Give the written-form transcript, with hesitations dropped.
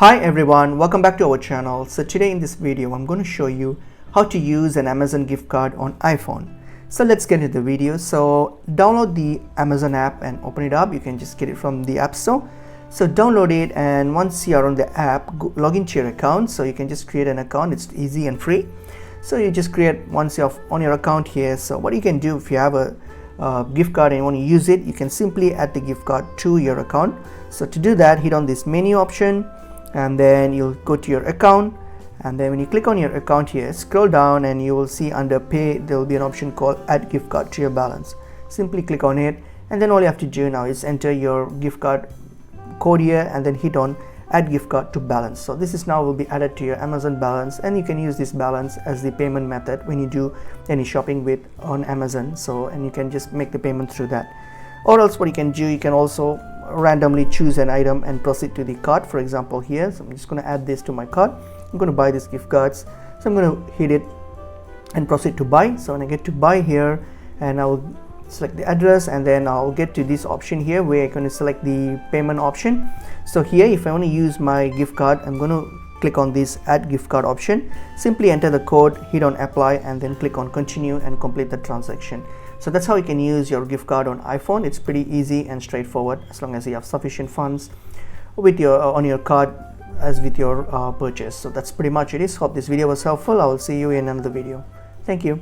Hi everyone, welcome back to our channel. So today in this video I'm going to show you how to use an Amazon gift card on iPhone. So let's get into the video. So download the Amazon app and open it up. You can just get it from the App Store. So download it, and once you are on the app, log into your account. So you can just create an account. It's easy and free. So you just create once you're on your account here. So what you can do, if you have a gift card and you want to use it, you can simply add the gift card to your account. So to do that, hit on this menu option, and then you'll go to your account, and then when you click on your account here, scroll down and you will see under pay there will be an option called add gift card to your balance. Simply click on it, and then all you have to do now is enter your gift card code here and then hit on add gift card to balance. So this is now will be added to your Amazon balance, and you can use this balance as the payment method when you do any shopping with on Amazon. So and you can just make the payment through that. Or else what you can do, you can also randomly choose an item and proceed to the cart. For example here, so I'm just going to add this to my cart. I'm going to buy these gift cards, so I'm going to hit it and proceed to buy. So when I get to buy here, and I will select the address, and then I'll get to this option here where I'm going to select the payment option. So here, if I want to use my gift card, I'm going to click on this add gift card option. Simply enter the code, hit on apply, and then click on continue and complete the transaction. So that's how you can use your gift card on iPhone. It's pretty easy and straightforward as long as you have sufficient funds with your on your card as with your purchase. So that's pretty much it is. Hope this video was helpful. I will see you in another video. Thank you.